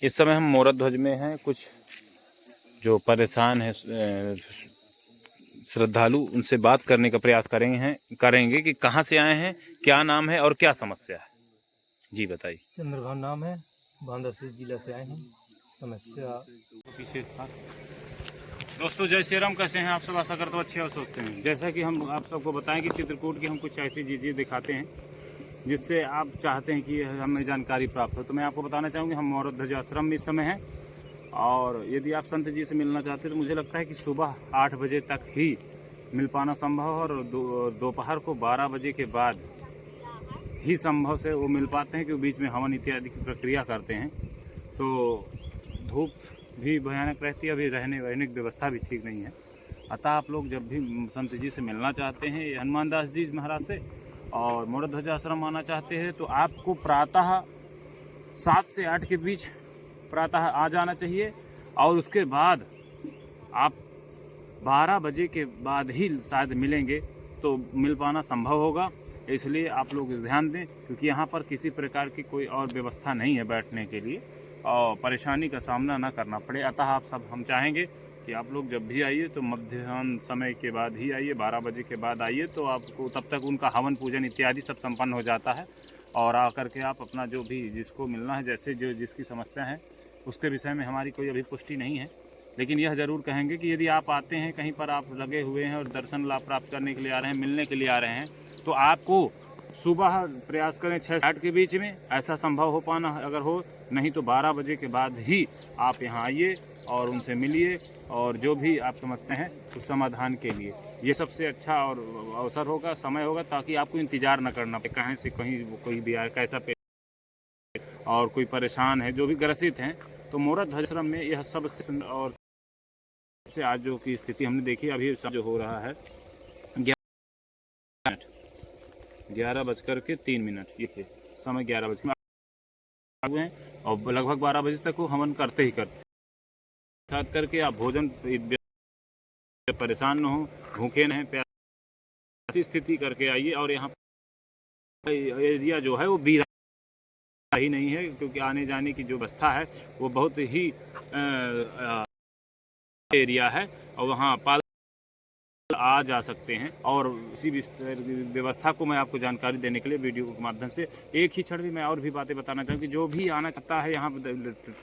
इस समय हम मोरद ध्वज में हैं। कुछ जो परेशान हैं श्रद्धालु, उनसे बात करने का प्रयास करेंगे कि कहाँ से आए हैं, क्या नाम है और क्या समस्या है। जी बताइए। चंद्रभान नाम है, बांदा जिला से आए हैं। समस्या पीछे था। दोस्तों जय श्री राम, कैसे हैं आप सब? आशा करते हो अच्छे और सोचते हैं। जैसा कि हम आप सबको बताएं कि चित्रकूट की हम कुछ ऐसी चीज़ें दिखाते हैं जिससे आप चाहते हैं कि हमें जानकारी प्राप्त हो। तो मैं आपको बताना चाहूँगी, हम मोरद ध्वज आश्रम में इस समय हैं और यदि आप संत जी से मिलना चाहते हैं तो मुझे लगता है कि सुबह 8 बजे तक ही मिल पाना संभव है और दोपहर को 12 बजे के बाद ही संभव से वो मिल पाते हैं, क्योंकि बीच में हवन इत्यादि की प्रक्रिया करते हैं। तो धूप भी भयानक रहती है, अभी रहने की व्यवस्था भी ठीक नहीं है। अतः आप लोग जब भी संत जी से मिलना चाहते हैं, हनुमान दास जी महाराज से, और मोरद ध्वज आश्रम आना चाहते हैं, तो आपको प्रातः 7 से 8 के बीच प्रातः आ जाना चाहिए और उसके बाद आप 12 बजे के बाद ही शायद मिलेंगे तो मिल पाना संभव होगा। इसलिए आप लोग ध्यान दें, क्योंकि यहाँ पर किसी प्रकार की कोई और व्यवस्था नहीं है बैठने के लिए और परेशानी का सामना ना करना पड़े। अतः हम चाहेंगे कि आप लोग जब भी आइए तो मध्याह्न समय के बाद ही आइए, 12 बजे के बाद आइए, तो आपको तब तक उनका हवन पूजन इत्यादि सब संपन्न हो जाता है और आकर के आप अपना जो भी जिसको मिलना है, जैसे जो जिसकी समस्या है उसके विषय में हमारी कोई अभी पुष्टि नहीं है, लेकिन यह ज़रूर कहेंगे कि यदि आप आते हैं कहीं पर, आप लगे हुए हैं और दर्शन लाभ प्राप्त करने के लिए आ रहे हैं, मिलने के लिए आ रहे हैं, तो आपको सुबह प्रयास करें 6 से 8 के बीच में, ऐसा संभव हो पाना अगर हो, नहीं तो 12 बजे के बाद ही आप यहाँ आइए और उनसे मिलिए और जो भी आप समस्या हैं उस समाधान के लिए ये सबसे अच्छा और अवसर होगा, समय होगा, ताकि आपको इंतज़ार न करना पड़े कहीं से कहीं कोई भी आए, कैसा पे और कोई परेशान है, जो भी ग्रसित हैं। तो मोरद ध्वज आश्रम में यह सब और से आज जो की स्थिति हमने देखी, अभी जो हो रहा है 11:03, ये समय 11 बज हुए हैं और लगभग 12 बजे तक वो हवन करते ही करते साथ करके आप भोजन परेशान न हो, भूखे न हैं, प्यासी स्थिति करके आइए। और यहाँ एरिया जो है वो बीरा ही नहीं है, क्योंकि आने जाने की जो व्यवस्था है वो बहुत ही एरिया है और वहाँ पाल आ जा सकते हैं। और इसी व्यवस्था को मैं आपको जानकारी देने के लिए वीडियो के माध्यम से एक ही क्षण में मैं और भी बातें बताना चाहूँ कि जो भी आना चाहता है यहाँ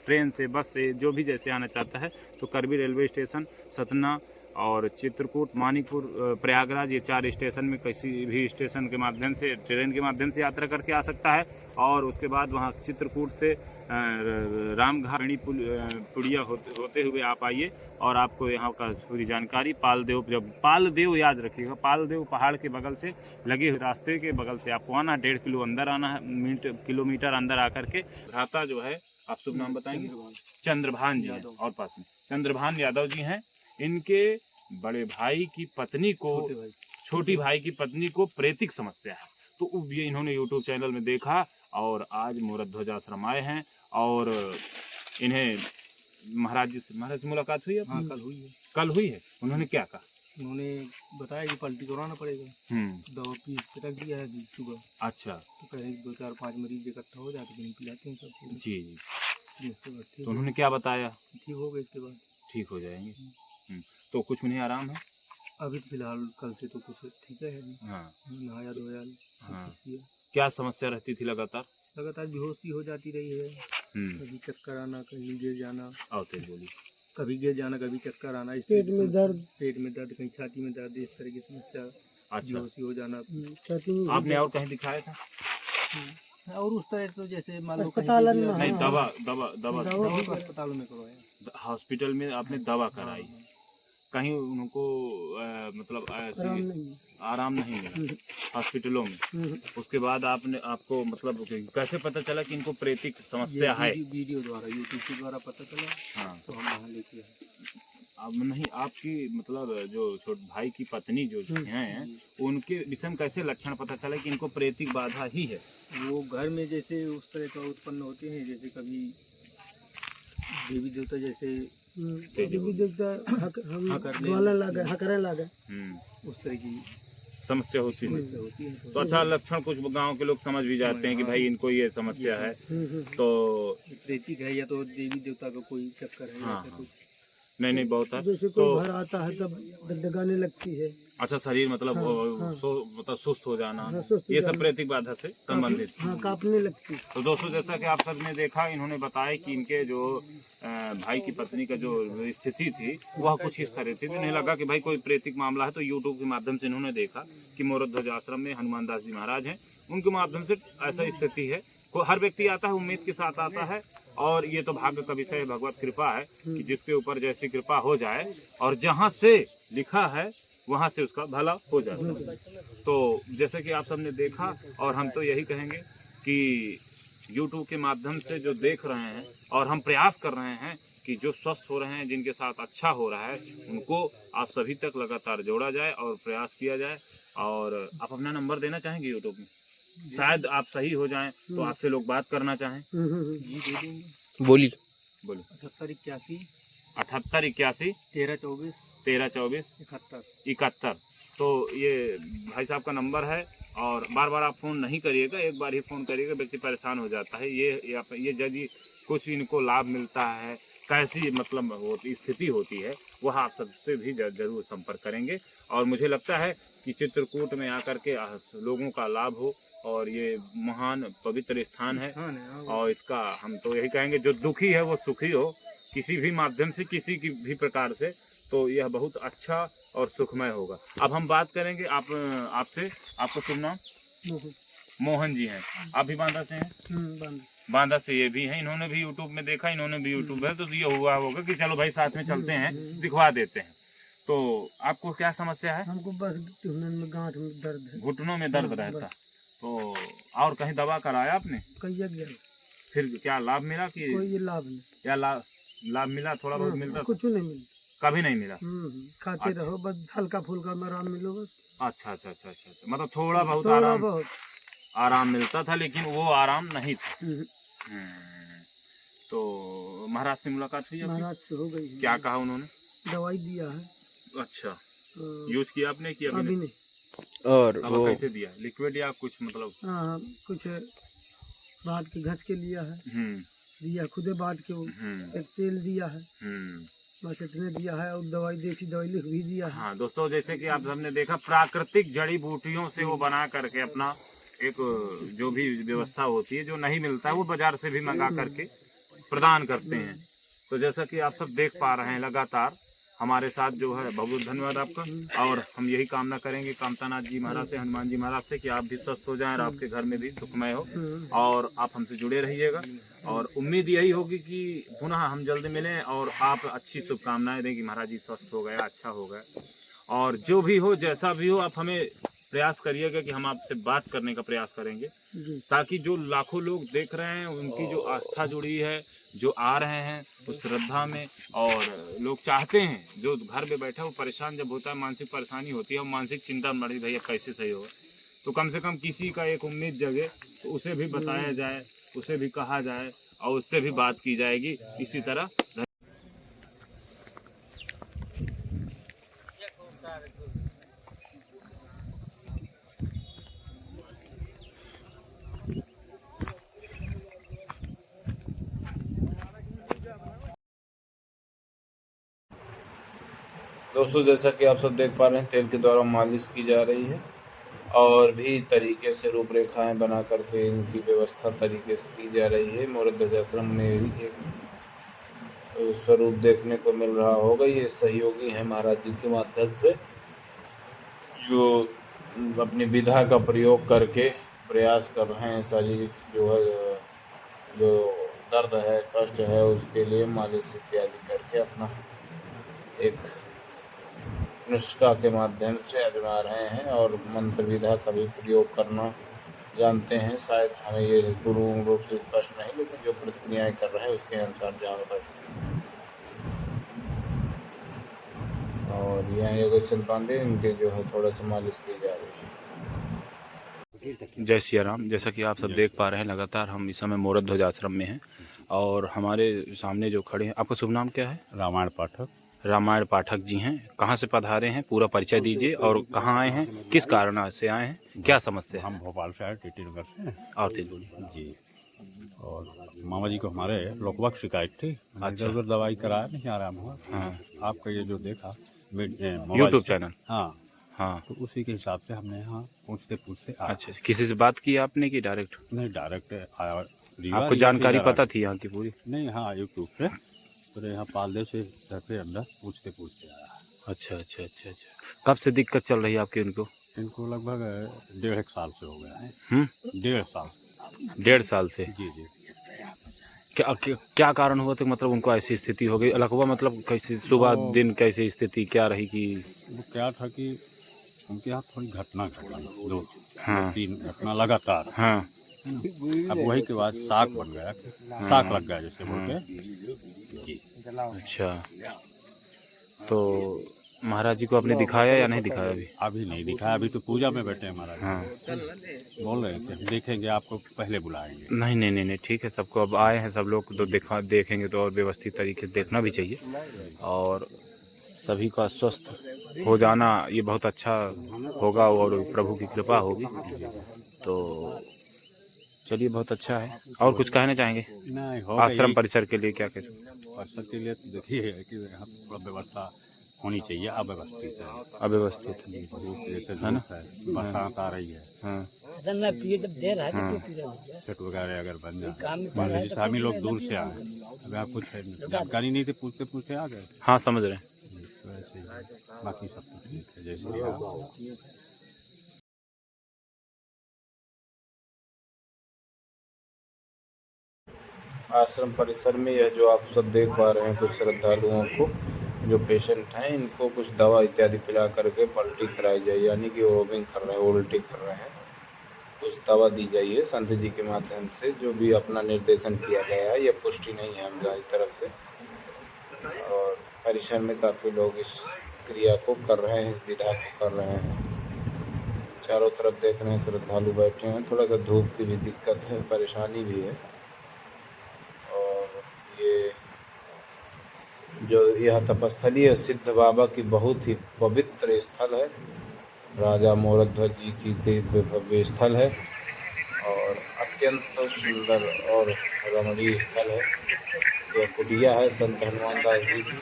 ट्रेन से, बस से, जो भी जैसे आना चाहता है, तो करबी रेलवे स्टेशन, सतना और चित्रकूट, मानिकपुर, प्रयागराज, ये 4 स्टेशन में किसी भी स्टेशन के माध्यम से, ट्रेन के माध्यम से यात्रा करके आ सकता है। और उसके बाद वहाँ चित्रकूट से रामघाटी पुड़िया होते हुए आप आइए और आपको यहाँ का पूरी जानकारी पालदेव, जब पालदेव याद रखिएगा, पालदेव पहाड़ के बगल से लगे हुए रास्ते के बगल से आपको आना, 1.5 किलो अंदर आना है, किलोमीटर अंदर आकर के भ्राता जो है, आप शुभ नाम बताएंगे? चंद्रभान जी हैं और पास में चंद्रभान यादव जी हैं। इनके बड़े भाई की पत्नी को, छोटी भाई की पत्नी को प्रेतिक समस्या है, तो ये इन्होंने यूट्यूब चैनल में देखा और आज मोरद ध्वज आश्रम आए हैं और इन्हें महाराज से मुलाकात हुई है? हाँ, कल हुई है। कल हुई है। उन्होंने क्या कहा? उन्होंने बताया कि पलटी करवाना पड़ेगा, दवा पीस के रख दिया है सुबह। अच्छा। तो कहे 2-4-5 मरीज इकट्ठा हो जाते हैं, पिलाते हैं सब। जी जी। तो उन्होंने क्या बताया? ठीक हो गए, इसके बाद ठीक हो जाएंगे। तो कुछ उन्हें आराम है अभी फिलहाल, कल से तो कुछ ठीक है। हाँ, नहाया धोया। हाँ। क्या समस्या रहती थी? लगातार बेहोशी हो जाती रही है, कभी चक्कर आना, कहीं गिर जाना, बोली, कभी गिर जाना, कभी चक्कर आना, पेट में दर्द, कहीं छाती में दर्द, इस तरह की समस्या। अच्छा। बेहोशी हो जाना। आपने और कहीं दिखाया था? और उस तरह तो जैसे मान लो अस्पताल में नहीं, दवा अस्पतालों में करवाया, हॉस्पिटल में आपने दवा कराई, कहीं उनको मतलब आराम नहीं मिला हॉस्पिटलों में? उसके बाद आपको मतलब कैसे पता चला कि इनको प्रेतिक समस्या है? वीडियो द्वारा, यूट्यूब के द्वारा पता चला। हाँ, तो हम वहाँ लेके आए। अब नहीं, आपकी मतलब जो छोटे भाई की पत्नी जो हैं, उनके विषय में कैसे लक्षण पता चला कि इनको प्रेतिक बाधा ही है? वो घर में जैसे उस तरह का उत्पन्न होते हैं, जैसे कभी देवी देवता, जैसे देवी देवता हकरे लागे, उस तरह की समस्या होती है। समस्या होती है। तो अच्छा लक्षण कुछ गांव के लोग समझ भी जाते हैं कि भाई इनको ये समस्या है। तो प्रेतिक है या तो देवी देवता का कोई चक्कर है, हाँ, ऐसा हाँ। कुछ। नहीं बहुत है। जैसे तो कोई घर आता है तब दगदगाने लगती है। अच्छा शरीर मतलब हाँ। मतलब सुस्त हो जाना, हाँ, सुस्त हो ये सब जाना। प्रेतिक बाधा से संबंधित। हाँ, कांपने लगती। तो दोस्तों जैसा कि आप सबने देखा, इन्होंने बताया कि इनके जो भाई की पत्नी का जो स्थिति थी वह कुछ इस तरह थी। तो इन्हें लगा कि भाई कोई प्रेतिक मामला है, तो यूट्यूब के माध्यम से इन्होंने देखा कि मोरध्वज आश्रम में हनुमान दास जी महाराज हैं, उनके माध्यम से ऐसा स्थिति है। हर व्यक्ति आता है, उम्मीद के साथ आता है, और ये तो भाग्य का विषय है, भगवत कृपा है कि जिसके ऊपर जैसी कृपा हो जाए, और जहाँ से लिखा है वहाँ से उसका भला हो जाता है। तो जैसे कि आप सबने देखा, और हम तो यही कहेंगे कि YouTube के माध्यम से जो देख रहे हैं, और हम प्रयास कर रहे हैं कि जो स्वस्थ हो रहे हैं, जिनके साथ अच्छा हो रहा है, उनको आप सभी तक लगातार जोड़ा जाए और प्रयास किया जाए। और आप अपना नंबर देना चाहेंगे YouTube में, शायद आप सही हो जाएं तो आपसे लोग बात करना चाहें। जी दे देंगे। बोली 78 78 81 13 24 13 24 71। तो ये भाई साहब का नंबर है, और बार बार आप फ़ोन नहीं करिएगा, एक बार ही फ़ोन करिएगा, व्यक्ति परेशान हो जाता है। ये यदि कुछ इनको लाभ मिलता है, कैसी मतलब स्थिति होती है, वह आप सबसे भी जरूर संपर्क करेंगे। और मुझे लगता है कि चित्रकूट में आकर के लोगों का लाभ हो, और ये महान पवित्र स्थान है, और इसका हम तो यही कहेंगे जो दुखी है वो सुखी हो, किसी भी माध्यम से, किसी की भी प्रकार से, तो यह बहुत अच्छा और सुखमय होगा। अब हम बात करेंगे आपसे। आपका शुभ नाम? मोहन जी हैं। आप भी बांदा से हैं? बांदा से ये भी हैं। इन्होंने भी यूट्यूब में देखा, इन्होंने भी यूट्यूब है, तो ये हुआ होगा कि चलो भाई साथ में चलते हैं, दिखवा देते हैं। तो आपको क्या समस्या है? हमको बस घुटनों में गांठ में दर्द है। घुटनों में दर्द रहता। तो और कहीं दवा कराया आपने? कई जगह फिर क्या लाभ मिला कि कोई लाभ नहीं। या लाभ मिला? थोड़ा बहुत मिलता? कुछ नहीं मिलता। कभी नहीं मिला? खाते रहो बस, हल्का फुल्का आराम मिलो बस। अच्छा, मतलब थोड़ा बहुत आराम मिलता था, लेकिन वो आराम नहीं था। तो महाराज से मुलाकात हुई? महाराज से हो गई। क्या कहा उन्होंने? दवाई दिया है। अच्छा, यूज किया आपने? किया अभी नहीं। और अब वो कैसे दिया? लिक्विड या कुछ मतलब? हाँ, कुछ बांट के घस के लिया है, दिया खुदे बांट के। वो एक तेल दिया है, बस इतने दिया है, और दवाई देसी दवाई लिख भी दिया है। हाँ दोस्तों, जैसे कि आप सबने देखा, प्राकृतिक जड़ी बूटियों से वो बना करके अपना एक जो भी व्यवस्था होती है, जो नहीं मिलता है वो बाजार से भी मंगा करके प्रदान करते हैं। तो जैसा कि आप सब देख पा रहे हैं, लगातार हमारे साथ जो है, बहुत बहुत धन्यवाद आपका। और हम यही कामना करेंगे कामतानाथ जी महाराज से, हनुमान जी महाराज से, कि आप भी स्वस्थ हो जाएं और आपके घर में भी सुखमय हो, और आप हमसे जुड़े रहिएगा। और उम्मीद यही होगी कि पुनः हम जल्द मिलें, और आप अच्छी शुभकामनाएं दें कि महाराज जी स्वस्थ हो गए, अच्छा हो गए। और जो भी हो, जैसा भी हो, आप हमें प्रयास करिएगा कि हम आपसे बात करने का प्रयास करेंगे, ताकि जो लाखों लोग देख रहे हैं, उनकी जो आस्था जुड़ी है, जो आ रहे हैं उस श्रद्धा में, और लोग चाहते हैं, जो घर में बैठा वो परेशान जब होता है, मानसिक परेशानी होती है, और मानसिक चिंता में भैया कैसे सही होगा, तो कम से कम किसी का एक उम्मीद जगे, तो उसे भी बताया जाए, उसे भी कहा जाए, और उससे भी बात की जाएगी। इसी तरह दोस्तों, जैसा कि आप सब देख पा रहे हैं, तेल के द्वारा मालिश की जा रही है, और भी तरीके से रूपरेखाएं बना करके इनकी व्यवस्था तरीके से की जा रही है। मोरध्वज आश्रम में भी एक स्वरूप देखने को मिल रहा होगा। ये सहयोगी हैं महाराज जी के माध्यम से, जो अपनी विधा का प्रयोग करके प्रयास कर रहे हैं, शारीरिक जो है, जो दर्द है, कष्ट है, उसके लिए मालिश इत्यादि करके अपना एक नुस्खा के माध्यम से आजमा रहे हैं, और मंत्र विधा का भी प्रयोग करना जानते हैं। शायद हमें ये पूर्ण रूप से स्पष्ट नहीं, लेकिन जो प्रतिक्रियाएं कर रहे हैं उसके अनुसार जान रहे हैं। और यहाँ योगेश्वर पांडे, इनके जो है थोड़ा सा मालिश की जा रही है। जय सिया राम। जैसा कि आप सब देख पा रहे हैं, लगातार हम इस समय मोरध्वज आश्रम में हैं, और हमारे सामने जो खड़े हैं, आपका शुभ नाम क्या है? रामायण पाठक। रामायण पाठक जी हैं। कहाँ से पधारे हैं, पूरा परिचय दीजिए और कहाँ आए हैं, किस कारण से आए हैं, क्या समस्या है? हम भोपाल से आए, टीटी नगर से। और तेज बोलिए। जी। और मामा जी को हमारे लोकवा की शिकायत थी। अच्छा। इधर उधर दवाई कराया, नहीं आराम हुआ। हाँ। आपका ये जो देखा मोबाइल यूट्यूब से। चैनल। हाँ हाँ। तो उसी के हिसाब से हमने यहाँ पूछते पूछते आए। अच्छा, किसी से बात की आपने कि डायरेक्ट? नहीं, डायरेक्ट आया। आपको जानकारी पता थी यहाँ की पूरी? नहीं, हाँ यूट्यूब से। फिर यहाँ पालदेव से घर पे अंदर पूछते पूछते आया। अच्छा अच्छा अच्छा अच्छा। कब से दिक्कत चल रही है आपकी उनको? इनको लगभग 1.5 साल से हो गया है। 1.5 साल। 1.5 साल से? जी जी। क्या कारण हुआ था, मतलब उनको ऐसी स्थिति हो गई? लकवा मतलब कैसी, सुबह दिन कैसी स्थिति क्या रही कि? वो क्या था कि उनके यहाँ थोड़ी घटना घटी, 2-3 घटना लगातार। हाँ। अब वही के बाद साग बन गया, साग लग गया जैसे बोलते हैं। जी। अच्छा, तो महाराज जी को आपने दिखाया या नहीं दिखाया अभी? अभी नहीं दिखाया, अभी तो पूजा में बैठे हैं महाराज। हाँ। बोल रहे थे देखेंगे, आपको पहले बुलाएंगे। नहीं नहीं नहीं नहीं, ठीक है, सबको अब आए हैं सब लोग तो देखेंगे तो और व्यवस्थित तरीके से देखना भी चाहिए और सभी का स्वस्थ हो जाना ये बहुत अच्छा होगा और प्रभु की कृपा होगी। तो चलिए, बहुत अच्छा है। और कुछ कहना चाहेंगे नहीं, हो आश्रम परिसर के लिए? क्या कहें? परिसर के लिए तो देखिए कि यहाँ थोड़ा व्यवस्था होनी चाहिए। अव्यवस्थित है, अव्यवस्थित जैसे है ना? बरसात आ रही है। हाँ। छठ वगैरह अगर बन जाए, जैसे हम ही लोग दूर से आए, अगर आप कुछ जानकारी नहीं थी, पूछते पूछते आ गए। हाँ, समझ रहे हैं। तो ऐसे ही बाकी सब कुछ ठीक है जैसे भी। आश्रम परिसर में यह जो आप सब देख पा रहे हैं, कुछ श्रद्धालुओं को जो पेशेंट हैं इनको कुछ दवा इत्यादि पिला करके पलटी कराई जाए, यानी कि वोमिटिंग कर रहे हैं, उल्टी कर रहे हैं। कुछ दवा दी जाइए संत जी के माध्यम से, जो भी अपना निर्देशन किया गया है। यह पुष्टि नहीं है हमारी तरफ से। और परिसर में काफ़ी लोग इस क्रिया को कर रहे हैं, इस विधा को कर रहे हैं। चारों तरफ देख रहे हैं श्रद्धालु बैठे हैं। थोड़ा सा धूप की भी दिक्कत है, परेशानी भी है। और ये जो यह तपस्थली है सिद्ध बाबा की बहुत ही पवित्र स्थल है। राजा मोरध्वज जी की दिव्य भव्य स्थल है और अत्यंत सुंदर और रमणीय स्थल है। यह कुटिया है संत हनुमान दास जी की,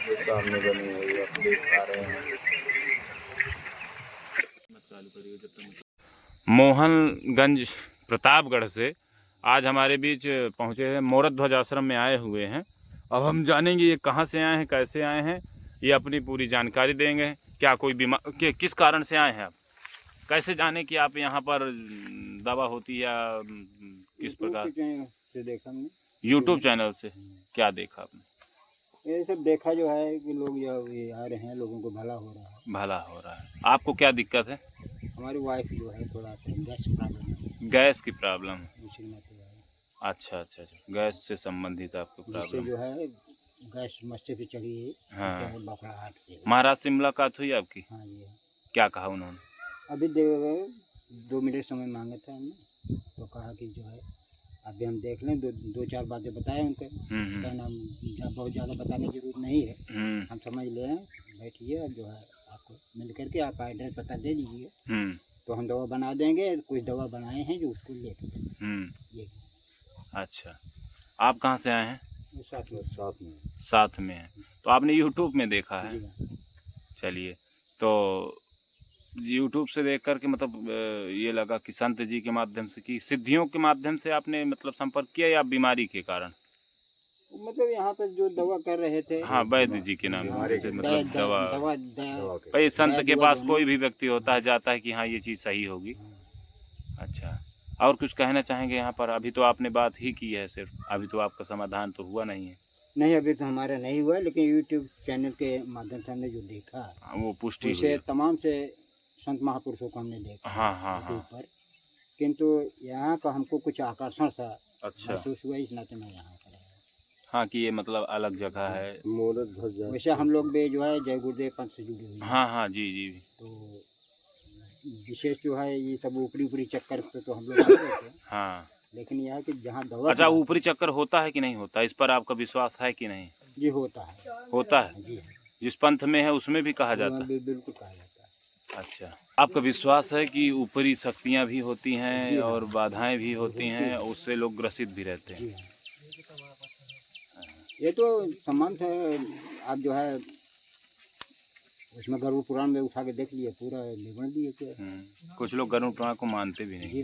जो सामने बनी हुई है, आप देख पा रहे हैं। मोहनगंज प्रतापगढ़ से आज हमारे बीच पहुँचे हैं, मोरध्वज आश्रम में आए हुए हैं। अब हम जानेंगे ये कहाँ से आए हैं, कैसे आए हैं, ये अपनी पूरी जानकारी देंगे। क्या कोई बीमार, किस कारण से आए हैं आप, कैसे जाने कि आप यहाँ पर दवा होती है या किस प्रकार से देखा हमने, यूट्यूब चैनल से? क्या देखा आपने? ये सब देखा जो है कि लोग ये आ रहे हैं, लोगों को भला हो रहा है। भला हो रहा है। आपको क्या दिक्कत है? हमारी वाइफ जो है थोड़ा सा गैस प्रॉब्लम है। गैस की प्रॉब्लम है? दूसरी मत है। अच्छा अच्छा अच्छा, गैस से संबंधित आपको जिससे प्रॉब्लम जो है गैस मस्ते पे चढ़ी है। हाँ। बकराहट से। महाराज से मुलाकात हुई आपकी? हाँ जी। क्या कहा उन्होंने? अभी 2 मिनट समय मांगा था हमने, तो कहा कि जो है अभी हम देख लें, दो चार बातें बताए उनको। कहना बहुत ज़्यादा बताने की जरूरत नहीं है, हम समझ ले, बैठिए और जो है आपको मिल करके आप एड्रेस पता दे दीजिए, तो हम दवा बना देंगे। कुछ दवा बनाए हैं जो उसको लेकर ये। अच्छा, आप कहाँ से आए हैं? साथ में हैं। तो आपने यूट्यूब में देखा है? चलिए, तो यूट्यूब से देख कर के मतलब ये लगा कि संत जी के माध्यम से, कि सिद्धियों के माध्यम से आपने मतलब संपर्क किया या बीमारी के कारण? मतलब यहाँ पर जो दवा कर रहे थे, हाँ, वैद्य जी के नाम से, मतलब दवा भाई संत के पास कोई भी व्यक्ति होता है, जाता है कि हाँ ये चीज़ सही होगी। अच्छा, और कुछ कहना चाहेंगे यहाँ पर? अभी तो आपने बात ही की है सिर्फ, अभी तो आपका समाधान तो हुआ नहीं है। नहीं, अभी तो हमारा नहीं हुआ, लेकिन यूट्यूब चैनल के माध्यम से हमने जो देखा वो पुष्टि हुई, तमाम से संत महापुरुषों को हमने देखा। हाँ हाँ हाँ। पर किंतु यहाँ का हमको कुछ आकर्षण सा अच्छा महसूस हुआ, इस नाते मैं यहाँ पर आया। हाँ, कि ये मतलब अलग जगह है। वैसे हम लोग भी जो है जय गुरुदेव पंथ से जुड़े हुए हैं। हाँ हाँ, जी जी। तो विशेष जो है ये सब ऊपरी चक्कर से तो हम लोग आ रहे थे। हाँ, लेकिन यह है कि जहाँ दवा। अच्छा, ऊपरी चक्कर होता है कि नहीं होता, इस पर आपका विश्वास है कि नहीं? जी होता है। होता है? जी। जिस पंथ में है उसमें भी कहा जाता है? बिल्कुल कहा जाता है। अच्छा, आपका विश्वास है कि ऊपरी शक्तियाँ भी होती हैं और बाधाएं भी होती हैं, उससे लोग ग्रसित भी रहते हैं? जी हाँ। ये तो सम्मान से आप जो है उसमें गरुड़ पुराण में उठा के देख लिए, पूरा विवरण दिए क्या। कुछ लोग गरुड़ पुराण को मानते भी नहीं,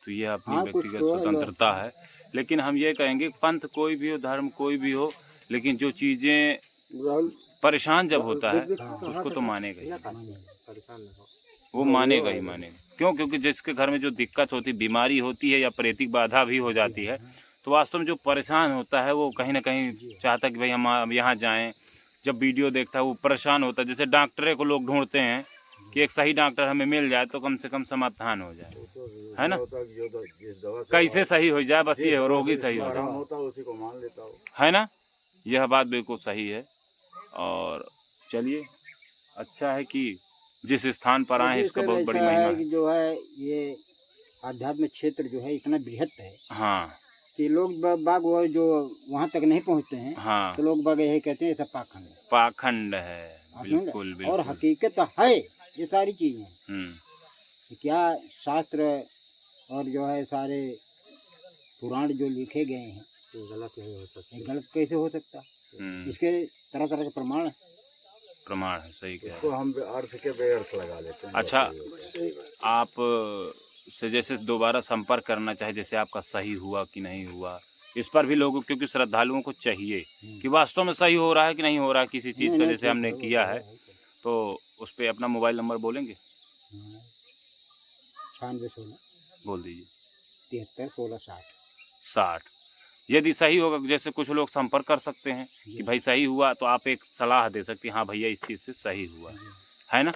तो ये अपनी हाँ, कुछ व्यक्तिगत तो है स्वतंत्रता है। लेकिन हम ये कहेंगे पंथ कोई भी हो, धर्म कोई भी हो, लेकिन जो चीज़ें परेशान जब होता है उसको तो मानेगा ही, वो मानेगा ही मानेगा। क्यों? क्योंकि जिसके घर में जो दिक्कत होती, बीमारी होती है या प्रेतिक बाधा भी हो जाती है, तो वास्तव में जो परेशान होता है वो कहीं ना कहीं चाहता कि भाई हम यहाँ जाएं। जब वीडियो देखता है वो परेशान होता है। जैसे डॉक्टरे को लोग ढूंढते हैं कि एक सही डॉक्टर हमें मिल जाए तो कम से कम समाधान हो जाए, है ना? कैसे सही हो जाए, बस ये रोगी सही हो जाए, है ना? यह बात बिल्कुल सही है। और चलिए, अच्छा है कि जिस स्थान पर आए इसका बहुत बड़ी महिमा है। जो है ये आध्यात्मिक क्षेत्र जो है इतना बृहत है, हाँ, कि लोग बाग वो जो वहाँ तक नहीं पहुँचते हैं, हाँ, तो लोग बाग यही कहते हैं ये सब पाखंड है। पाखंड है, बिल्कुल बिल्कुल। और हकीकत है ये सारी चीजें। क्या शास्त्र और जो है सारे पुराण जो लिखे गए हैं गलत नहीं हो सकता, गलत कैसे हो सकता? इसके तरह तरह के प्रमाण है, सही कह रहे हैं। तो हम अर्थ के बेअर्थ लगा लेते हैं। अच्छा, आप से जैसे दोबारा संपर्क करना चाहे, जैसे आपका सही हुआ कि नहीं हुआ, इस पर भी लोगों, क्योंकि श्रद्धालुओं को चाहिए कि वास्तव में सही हो रहा है कि नहीं हो रहा है किसी चीज़ का, जैसे हमने किया है, तो उस पर अपना मोबाइल नंबर बोलेंगे? 9616 बोल दीजिए। 731660। यदि सही होगा, जैसे कुछ लोग संपर्क कर सकते हैं कि भाई सही हुआ, तो आप एक सलाह दे सकते हैं, हाँ भैया इस चीज़ से सही हुआ है ना?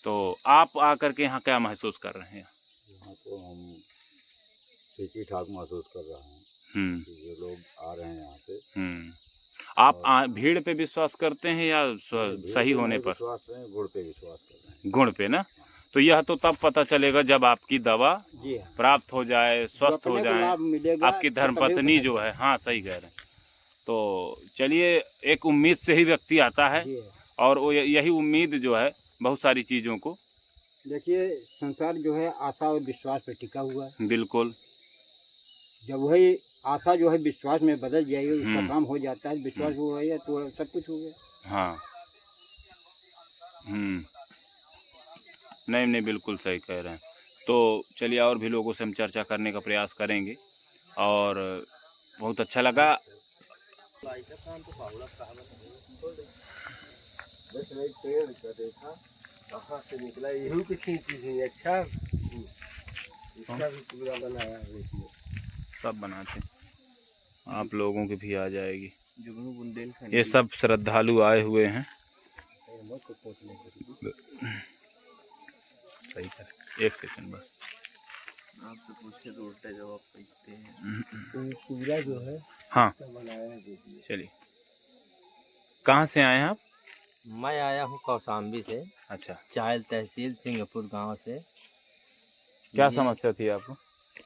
तो आप आकर के यहाँ क्या महसूस कर रहे हैं? यहाँ तो हम ठीक ही ठाक महसूस कर रहे हैं कि ये लोग आ रहे हैं यहाँ पे। आप भीड़ पे विश्वास करते हैं या सही होने पर? विश्वास नहीं, गुण पे विश्वास कर रहे हैं। गुण पे ना? तो यह तो तब पता चलेगा जब आपकी दवा प्राप्त हो जाए, स्वस्थ हो जाए, आपकी धर्मपत्नी जो है। हाँ, सही कह रहे हैं। तो चलिए, एक उम्मीद से ही व्यक्ति आता है, और वो यही उम्मीद जो है बहुत सारी चीज़ों को, देखिए संसार जो है आशा और विश्वास पे टिका हुआ है। बिल्कुल। जब वही आशा जो है विश्वास में बदल जाएगी, उसका काम हो जाता है, विश्वास हो गया तो सब कुछ हो गया। हाँ, नहीं, बिल्कुल सही कह रहे हैं। तो चलिए, और भी लोगों से हम चर्चा करने का प्रयास करेंगे, और बहुत अच्छा लगा। कहाँ से निकला, यही की खींची थी। अच्छा, इसका भी पूरा बनाया है, सब बनाते, आप लोगों की भी आ जाएगी। ये सब श्रद्धालु आए हुए हैं। सही कर, एक सेकंड बस। आपसे पूछे तो उल्टा जवाब देते हैं। पूरा जो है हाँ, बनाया है, देखिए। चलिए, कहाँ से आए हैं आप? मैं आया हूँ कौशाम्बी से। अच्छा, चायल तहसील सिंगापुर गांव से। क्या समस्या थी आपको?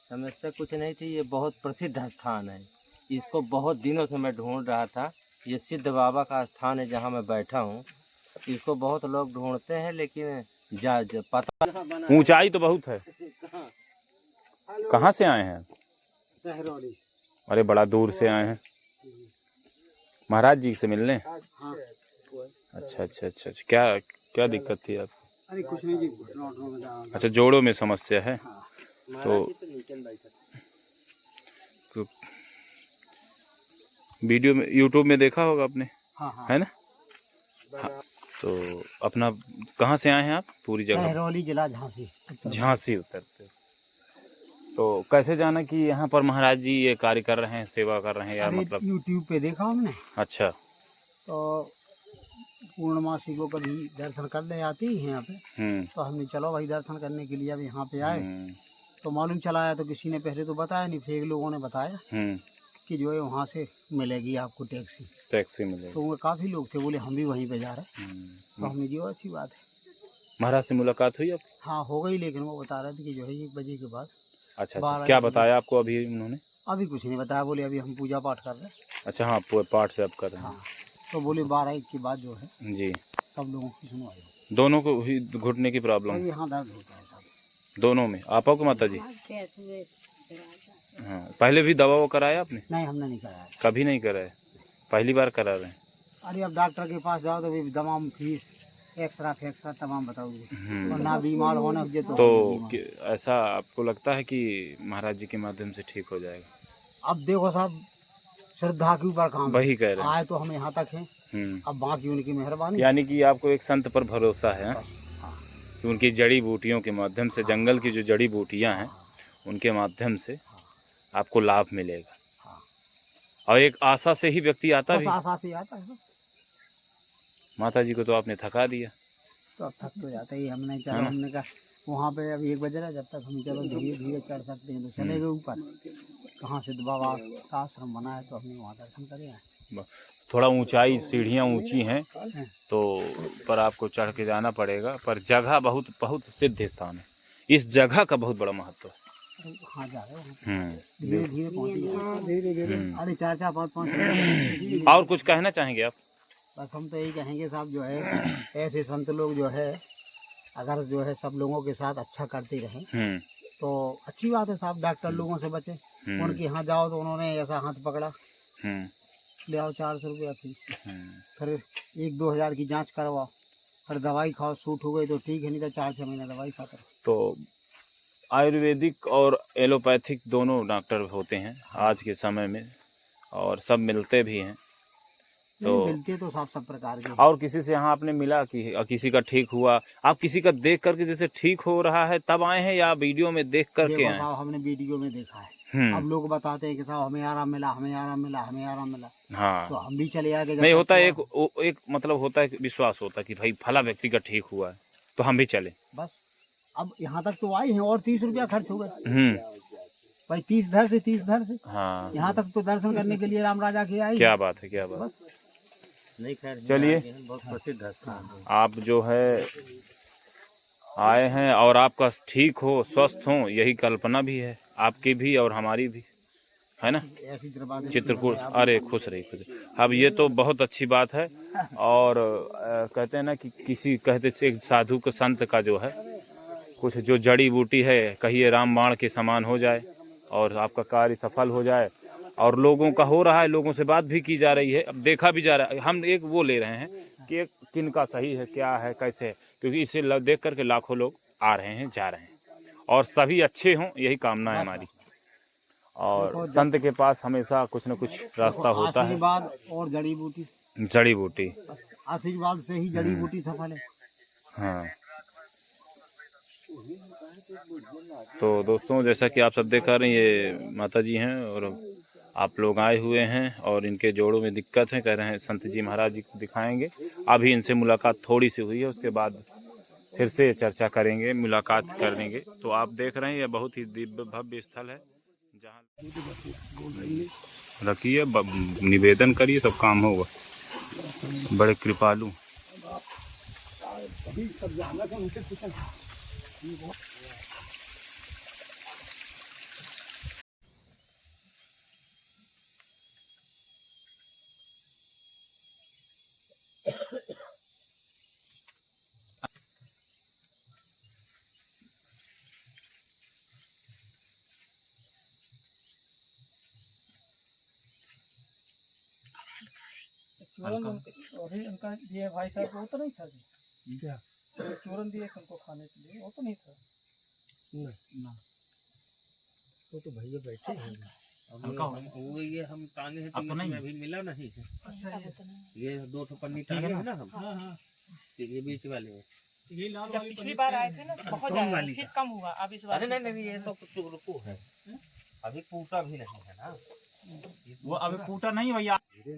समस्या कुछ नहीं थी, ये बहुत प्रसिद्ध स्थान है, इसको बहुत दिनों से मैं ढूंढ रहा था। ये सिद्ध बाबा का स्थान है जहाँ मैं बैठा हूँ। इसको बहुत लोग ढूंढते हैं, लेकिन पता, ऊंचाई तो बहुत है। कहाँ से आए हैं? अरे बड़ा दूर से आए हैं महाराज जी से मिलने। अच्छा, क्या दिक्कत थी आप? अरे कुछ नहीं जी, अच्छा, जोड़ों में समस्या है। तो वीडियो में, यूट्यूब में देखा होगा आपने, है ना? हाँ, तो अपना कहाँ से आए हैं आप? पूरी जगह? महरौली जिला झांसी उत्तर प्रदेश। तो कैसे जाना कि यहाँ पर महाराज जी ये कार्य कर रहे हैं, सेवा कर रहे हैं, या मतलब यूट्यूब पे देखा हमने। अच्छा, तो पूर्णमासी को कभी दर्शन करने आते ही हैं यहाँ पे, तो हमने चलो भाई दर्शन करने के लिए अब यहाँ पे आए। तो मालूम चला है, तो किसी ने पहले तो बताया नहीं, फिर एक लोगों ने बताया कि जो है वहाँ से मिलेगी आपको टैक्सी मिलेगी। तो वो काफ़ी लोग थे, बोले हम भी वहीं पे जा रहे हैं। तो हमने जी अच्छी बात है। महाराज से मुलाकात हुई आपकी? हाँ, हो गई, लेकिन वो बता रहे थे कि जो है 1 बजे के बाद। अच्छा, क्या बताया आपको अभी उन्होंने? अभी कुछ नहीं बताया, बोले अभी हम पूजा पाठ कर रहे हैं। अच्छा, हाँ, पाठ से आप कर रहे हैं। हाँ, तो बोले 12-1 के बाद जो है जी। सब लोगों की सुनवाई होगी। दोनों को ही घुटने की प्रॉब्लम? भाई यहाँ दर्द होता है सब। दोनों में? आपा को माता जी? हाँ, पहले भी दवा वो कराया आपने? नहीं, हमने नहीं कराया। कभी नहीं कराया, पहली बार करा रहे हैं? अरे अब डॉक्टर के पास जाओ तो भी तमाम फीस, एक्सरा तमाम बताओगे, और ना बीमार होना हो तो ऐसा आपको लगता है कि महाराज जी के माध्यम से ठीक हो जाएगा? अब देखो साहब, श्रद्धा के ऊपर काम वही कह रहे हैं। आए तो हम यहाँ तक हैं, अब बाकी उनकी मेहरबानी। यानी कि आपको एक संत पर भरोसा है हाँ। कि उनकी जड़ी बूटियों के माध्यम से, जंगल की जो जड़ी बूटियां हैं उनके माध्यम से आपको लाभ मिलेगा। और एक आशा से ही व्यक्ति आता बस भी। आशा से आता है बस। माता जी को तो आपने थका दिया। तो अब थक तो जाता ही, हमने चलो, हमने कहा वहाँ पे अभी 1 बज रहा, जब तक हम चलो धीरे धीरे चढ़ सकते हैं तो चले गए ऊपर। कहाँ सिद्ध बाबा का आश्रम बना है तो हमने वहाँ दर्शन करे हैं। थोड़ा ऊंचाई, सीढ़ियाँ ऊंची हैं तो पर आपको चढ़ के जाना पड़ेगा, पर जगह बहुत बहुत सिद्ध स्थान है। इस जगह का बहुत बड़ा महत्व है। हाँ, जा रहे हैं धीरे धीरे पहुँचे। अरे 4-4, 5-5 हम्म। और कुछ कहना चाहेंगे आप? बस हम तो यही कहेंगे साहब, जो है ऐसे संत लोग जो है अगर जो है सब लोगों के साथ अच्छा करते रहें तो अच्छी बात है साहब। डॉक्टर लोगों से बचे, उनके यहाँ जाओ तो उन्होंने ऐसा हाथ पकड़ा, ले आओ 400 रुपया फीस, फिर 1-2 हज़ार की जांच करवाओ, फिर दवाई खाओ, सूट हो गई तो ठीक है, नहीं तो 4-6 महीने दवाई खाता रहो। तो आयुर्वेदिक और एलोपैथिक दोनों डॉक्टर होते हैं आज के समय में, और सब मिलते भी हैं। तो मिलते तो सब प्रकार के। और किसी से यहाँ आपने मिला कि किसी का ठीक हुआ? आप किसी का देख करके जैसे ठीक हो रहा है तब आए हैं या वीडियो में देख करके आए? साहब हमने वीडियो में देखा है। अब लोग बताते हैं कि साहब हमें आराम मिला, हमें आराम मिला, हमें आराम मिला। हाँ, तो हम भी चले आए। नहीं होता है एक मतलब होता है विश्वास होता है कि भाई फला व्यक्ति का ठीक हुआ है तो हम भी चले। बस अब यहाँ तक तो आए हैं और 30 रुपया खर्च हो गए भाई, 30 धर से 30 धर से। हाँ, यहाँ तक तो दर्शन करने के लिए राम राजा के आए। क्या बात है, क्या बात। बस नहीं, खैर चलिए, बहुत प्रसिद्ध स्थान है। आप जो है आए हैं और आपका ठीक हो, स्वस्थ हो, यही कल्पना भी है आपकी भी और हमारी भी, है ना? चित्रकूट, अरे खुश रही, खुश रही। अब ये तो बहुत अच्छी बात है। और कहते हैं ना कि किसी कहते एक साधु के संत का जो है कुछ जो जड़ी बूटी है, कहिए रामबाण के समान हो जाए और आपका कार्य सफल हो जाए। और लोगों का हो रहा है, लोगों से बात भी की जा रही है, अब देखा भी जा रहा है। हम एक वो ले रहे हैं कि एक किन का सही है, क्या है, कैसे है, क्योंकि इसे देख करके लाखों लोग आ रहे हैं, जा रहे हैं, और सभी अच्छे हों, यही कामना है हमारी। और संत के पास हमेशा कुछ न कुछ रास्ता होता है। आशीर्वाद और जड़ी बूटी, जड़ी बूटी, आशीर्वाद से ही जड़ी बूटी सफल है। हाँ। तो दोस्तों, जैसा कि आप सब देख रहे हैं, ये माता जी हैं और आप लोग आए हुए हैं और इनके जोड़ों में दिक्कत है, कह रहे हैं संत जी महाराज जी को दिखाएंगे। अभी इनसे मुलाकात थोड़ी सी हुई है, उसके बाद फिर से चर्चा करेंगे, मुलाकात करेंगे। तो आप देख रहे हैं ये बहुत ही दिव्य भव्य स्थल है जहाँ रखिए, निवेदन करिए, सब काम होगा। बड़े कृपालु। उनका ये भाई साहब वो तो नहीं था क्या, चूरन दिए उनको खाने के लिए, वो तो नहीं था ना, वो तो भैया बैठे हैं। वो ये हम टांगे हैं तो इसमें अभी मिला नहीं है। अच्छा, ये 2 पन्नी टांगे हैं ना हम। हाँ, ये बीच वाले हैं। जब पिछली बार आए थे ना तो बहुत ज्यादा, फिर कम हुआ, अब इस बार नहीं, ये तो कुछ रुको है, अभी टूटा भी नहीं है ना, वो अभी टूटा नहीं भैया। ये